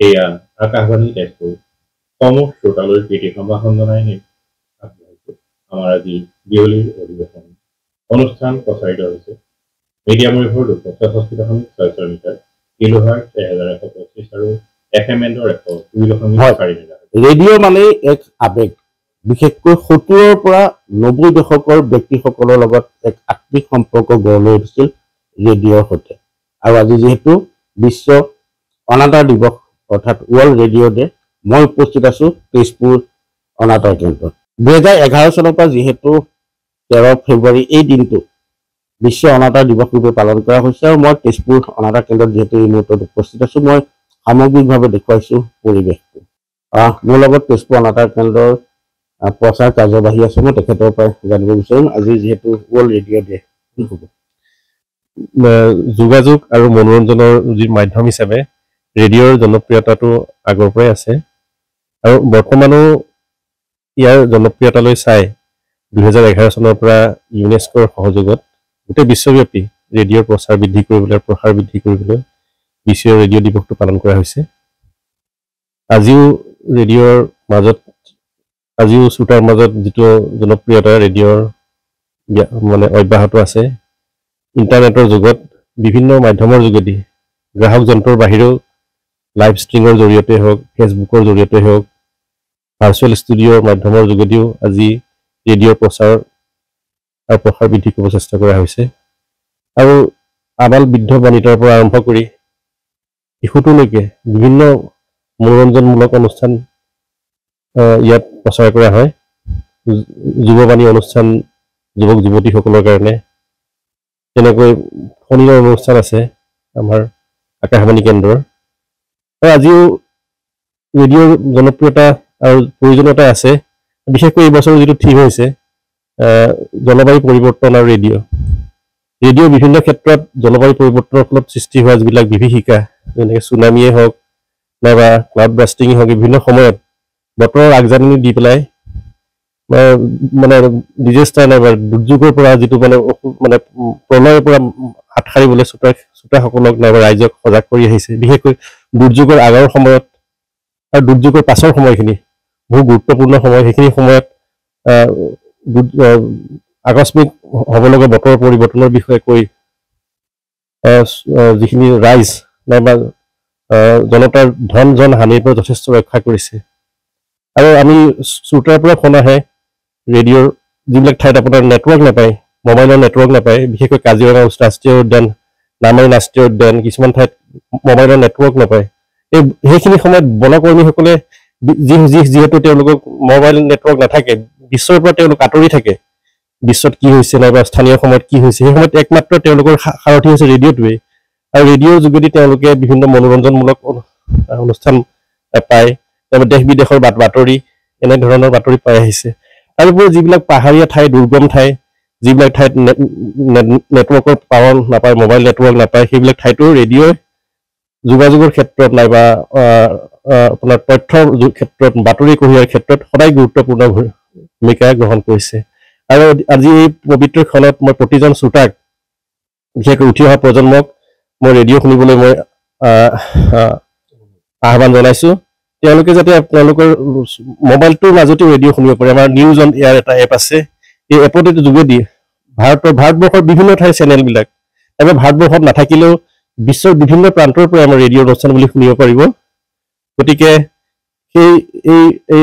এয়া আকাশবাণী তেজপুৰ সমূহ শ্ৰোতালৈ প্ৰীতি সম্ভাষণ জনাই আগবাঢ়িছো আমাৰ আজি বিয়লিৰ অধিৱেশন অনুষ্ঠান প্ৰচাৰিত হৈছে মিডিয়ামৰিভৰ 266.6 মিটাৰ কিলোহাৰ্টজ 1125 আৰু FM এণ্ডৰ 102.4 মেগাহাৰ্টজ। ৰেডিঅ' মানে এক আবেগ, বিশেষকৈ 70ৰ পৰা 90 দশকৰ ব্যক্তিসকলৰ লগত এক আত্মিক সম্পৰ্ক গঢ় লৈ উঠিছিল ৰেডিঅ'ৰ সৈতে। আৰু আজি যিহেতু বিশ্ব অনাতাঁৰ দিৱস অৰ্থাৎ ৱৰ্ল্ড ৰেডিঅ' ডে, মই উপস্থিত আছো তেজপুৰ অনাতাঁৰ কেন্দ্ৰত। 2011 চনৰ পৰা যিহেতু 13 ফেব্ৰুৱাৰী এই দিনটো বিশ্ব অনাতাঁৰ দিৱস ৰূপে পালন কৰা হৈছে আৰু মই তেজপুৰ অনাতাঁৰ কেন্দ্ৰত যিহেতু এই মুহূৰ্তত উপস্থিত আছো, মই সামগ্ৰিকভাৱে দেখুৱাইছো পৰিৱেশটো। মোৰ লগত তেজপুৰ অনাতাঁৰ কেন্দ্ৰৰ প্ৰচাৰ কাৰ্যবাহী আছে, মই তেখেতৰ পৰাই জানিব বিচাৰিম আজি যিহেতু ৱৰ্ল্ড ৰেডিঅ' ডে কি হ'ব। যোগাযোগ আৰু মনোৰঞ্জনৰ যি মাধ্যম হিচাপে ৰেডিঅ'ৰ জনপ্ৰিয়তাটো আগৰ পৰাই আছে আৰু বৰ্তমানো ইয়াৰ জনপ্ৰিয়তালৈ চাই 2011 চনৰ পৰা ইউনেস্কোৰ সহযোগত গোটেই বিশ্বব্যাপী ৰেডিঅ'ৰ প্ৰচাৰ বৃদ্ধি কৰিবলৈ প্ৰসাৰ বৃদ্ধি কৰিবলৈ বিশ্ব ৰেডিঅ' দিৱসটো পালন কৰা হৈছে। আজিও ৰেডিঅ'ৰ মাজত শ্ৰোতাৰ মাজত যিটো জনপ্ৰিয়তা ৰেডিঅ'ৰ মানে অব্যাহত আছে। ইণ্টাৰনেটৰ যুগত বিভিন্ন মাধ্যমৰ যোগেদি গ্ৰাহক যন্ত্ৰৰ বাহিৰেও লাইভ ষ্ট্ৰিমৰ জৰিয়তে হওক, ফেচবুকৰ জৰিয়তে হওক, ভাৰ্চুৱেল ষ্টুডিঅ'ৰ মাধ্যমৰ যোগেদিও আজি ৰেডিঅ'ৰ প্ৰচাৰ আৰু প্ৰসাৰ বৃদ্ধি কৰিব চেষ্টা কৰা হৈছে। আৰু আবাল বৃদ্ধ বনিতাৰ পৰা আৰম্ভ কৰি শিশুটোলৈকে বিভিন্ন মনোৰঞ্জনমূলক অনুষ্ঠান ইয়াত প্ৰচাৰ কৰা হয়। যুৱবাণী অনুষ্ঠান যুৱক যুৱতীসকলৰ কাৰণে, তেনেকৈ শনিবাৰ অনুষ্ঠান আছে আমাৰ আকাশবাণী কেন্দ্ৰৰ। আৰু আজিও ৰেডিঅ'ৰ জনপ্ৰিয়তা আৰু প্ৰয়োজনীয়তা আছে। বিশেষকৈ এই বছৰ যিটো থিম হৈছে জলবায়ু পৰিৱৰ্তন আৰু ৰেডিঅ' বিভিন্ন ক্ষেত্ৰত জলবায়ু পৰিৱৰ্তনৰ ফলত সৃষ্টি হোৱা যিবিলাক বিভীষিকা, যেনেকৈ চুনামিয়ে হওক নাইবা ক্লাউড ব্ৰাষ্টিঙেই হওক, বিভিন্ন সময়ত বতৰৰ আগজাননী দি পেলাই মানে ডিজাষ্টাৰ নাইবা দুৰ্যোগৰ পৰা যিটো মানে প্ৰলয়ৰ পৰা হাত সাৰিবলৈ শ্ৰোতাসকলক নাইবা ৰাইজক সজাগ কৰি আহিছে। বিশেষকৈ দুৰ্যোগৰ আগৰ সময়ত আৰু দুৰ্যোগৰ পাছৰ সময়খিনি বহু গুৰুত্বপূৰ্ণ সময়। সেইখিনি সময়ত আকস্মিক হ'ব লগা বতৰ পৰিৱৰ্তনৰ বিষয়ে কৈ যিখিনি ৰাইজ নাইবা জনতাৰ ধন জন হানিৰ পৰা যথেষ্ট ৰক্ষা কৰিছে। আৰু আমি শ্ৰোতাৰ পৰা ফোন আহে ৰেডিঅ'ৰ যিবিলাক ঠাইত আপোনাৰ নেটৱৰ্ক নাপায়, মোবাইলৰ নেটৱৰ্ক নাপায়, বিশেষকৈ কাজিৰঙা ৰাষ্ট্ৰীয় উদ্যান, নামেৰি ৰাষ্ট্ৰীয় উদ্যান, কিছুমান ঠাইত মোবাইলৰ নেটৱৰ্ক নাপায়। সেইখিনি সময়ত বনকৰ্মীসকলে যিহেতু তেওঁলোকক মোবাইল নেটৱৰ্ক নাথাকে, বিশ্বৰ পৰা তেওঁলোক আঁতৰি থাকে, বিশ্বত কি হৈছে নাইবা স্থানীয় সময়ত কি হৈছে, সেই সময়ত একমাত্ৰ তেওঁলোকৰ সাৰথি হৈছে ৰেডিঅ'টোৱেই। আৰু ৰেডিঅ'ৰ যোগেদি তেওঁলোকে বিভিন্ন মনোৰঞ্জনমূলক অনুষ্ঠান পায়, তাৰপৰা দেশ বিদেশৰ বাতৰি এনেধৰণৰ বাতৰি পাই আহিছে। তাৰোপৰি যিবিলাক পাহাৰীয়া ঠাই, দুৰ্গম ঠাই, যিবিলাক ঠাইত নেটৱৰ্কৰ পাৱাৰ নাপায়, মোবাইল নেটৱৰ্ক নাপায়, সেইবিলাক ঠাইতো ৰেডিঅ'ই যোগাযোগৰ ক্ষেত্ৰত নাইবা আপোনাৰ তথ্যৰ ক্ষেত্ৰত, বাতৰি কঢ়িয়াৰ ক্ষেত্ৰত সদায় গুৰুত্বপূৰ্ণ ভূমিকা গ্ৰহণ কৰিছে। আৰু আজি এই পবিত্ৰ ক্ষণত মই প্ৰতিজন শ্ৰোতাক, বিশেষকৈ উঠি অহা প্ৰজন্মক মই ৰেডিঅ' শুনিবলৈ মই আহ্বান জনাইছো। তেওঁলোকে যাতে তেওঁলোকৰ মোবাইলটোৰ মাজতে ৰেডিঅ' শুনিব পাৰে। আমাৰ নিউজ অন এয়াৰ এটা এপ আছে, এই এপৰ যোগেদি ভাৰতবৰ্ষৰ বিভিন্ন ঠাইৰ চেনেলবিলাক, এবাৰ ভাৰতবৰ্ষত নাথাকিলেও বিশ্বৰ বিভিন্ন প্ৰান্তৰ পৰা আমাৰ ৰেডিঅ' অনুষ্ঠান বুলি শুনিব পাৰিব। গতিকে এই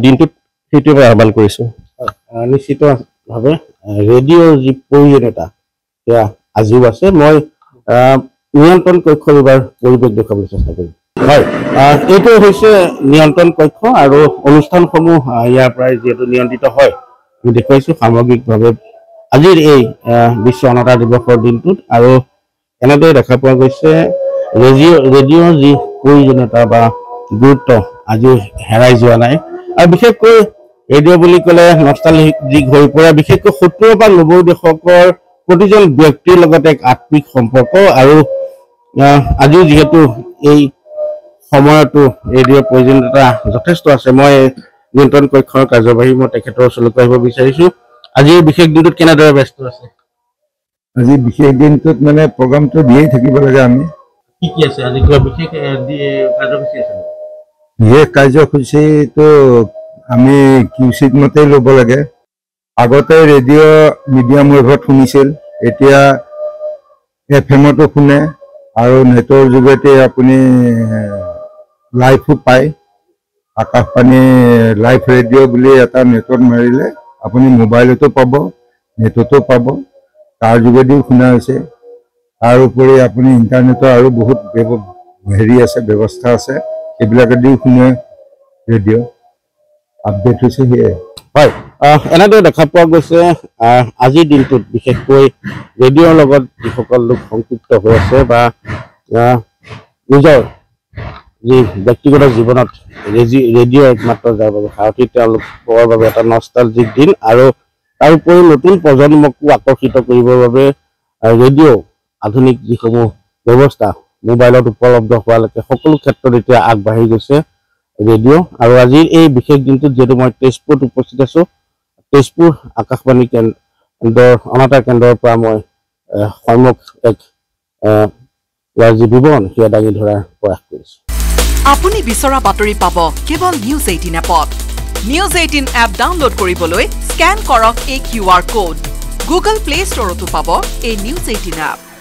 দিনটোত সেইটোৱে মই আহ্বান কৰিছো। নিশ্চিতভাৱে ৰেডিঅ'ৰ যি প্ৰয়োজনীয়তা সেয়া আজিও আছে। মই নিয়ন্ত্ৰণ কক্ষৰ এইবাৰ পৰিৱেশ দেখুৱাবলৈ চেষ্টা কৰিম। হয়, এইটো হৈছে নিয়ন্ত্ৰণ কক্ষ আৰু অনুষ্ঠানসমূহ ইয়াৰ পৰাই যিহেতু নিয়ন্ত্ৰিত হয়, আমি দেখুৱাইছোঁ সামগ্ৰিকভাৱে আজিৰ এই বিশ্ব অনাতাঁৰ দিৱসৰ দিনটোত। আৰু এনেদৰে দেখা পোৱা গৈছে ৰেডিঅ'ৰ যি প্ৰয়োজনীয়তা বা গুৰুত্ব আজিও হেৰাই যোৱা নাই। আৰু বিশেষকৈ ৰেডিঅ' বুলি ক'লে নষ্টালজিক হৈ পৰে, বিশেষকৈ 70 বা 90 দশকৰ প্ৰতিজন ব্যক্তিৰ লগত এক আত্মিক সম্পৰ্ক। আৰু আজিও যিহেতু এই সময়তো ৰেডিঅ'ৰ প্ৰয়োজনীয়তা যথেষ্ট আছে। মই নিয়ন্ত্ৰণ কক্ষৰ কাৰ্যবাহী মই তেখেতৰ ওচৰলৈ আহিব বিচাৰিছোঁ। আজি এই বিশেষ দিনটোত কেনেদৰে ব্যস্ত আছে? আজি বিশেষ দিনটোত মানে প্ৰগ্ৰামটো দিয়েই থাকিব লাগে আমি। কি আছে আজি কিবা বিশেষ কাৰ্যসূচী আছে বিশেষ কাৰ্যসূচীটো আমি কিউচিত মতে ল'ব লাগে আগতে ৰেডিঅ' মিডিয়াম ৱেভত শুনিছিল এতিয়া FM-তো শুনে আৰু নেটৰ যোগেদি আপুনি লাইভো পায় আকাশবাণী লাইভ ৰেডিঅ' বুলি এটা নেটত মাৰিলে আপুনি মোবাইলতো পাব নেটতো পাব তাৰ যোগেদিও শুনা হৈছে তাৰ উপৰি আপুনি ইণ্টাৰনেটৰ আৰু বহুত হেৰি আছে ব্যৱস্থা আছে সেইবিলাকেদিও শুনে ৰেডিঅ' আপডেট হৈছে সেয়াই হয় এনেদৰে দেখা পোৱা গৈছে আজিৰ দিনটোত বিশেষকৈ ৰেডিঅ'ৰ লগত যিসকল লোক সংযুক্ত হৈ আছে বা নিজৰ যি ব্যক্তিগত জীৱনত ৰেডিঅ' একমাত্ৰ যাৰ বাবে সাৰথী তেওঁলোকৰ বাবে এটা নষ্টালজিক দিন আৰু তাৰ উপৰি নতুন প্ৰজন্মকো আকৰ্ষিত কৰিবৰ বাবে ৰেডিঅ' আধুনিক যিসমূহ ব্যৱস্থা মোবাইলত উপলব্ধ হোৱালৈকে সকলো ক্ষেত্ৰত এতিয়া আগবাঢ়ি গৈছে ৰেডিঅ' আৰু আজিৰ এই বিশেষ দিনটোত যিহেতু মই তেজপুৰত উপস্থিত আছোঁ তেজপুৰ আকাশবাণী কেন্দ্ৰৰ অনাতাঁৰ কেন্দ্ৰৰ পৰা মই সন্মুখ এক ইয়াৰ যি বিৱৰণ সেয়া দাঙি ধৰাৰ প্ৰয়াস কৰিছোঁ আপুনি বিচৰা বাতৰি পাব কেৱল নিউজ 18 এপত নিউজ 18 এপ ডাউনলোড কৰিবলৈ স্কেন কৰক এই QR কোড গুগল প্লে ষ্টৰতো পাব এই নিউজ 18 এপ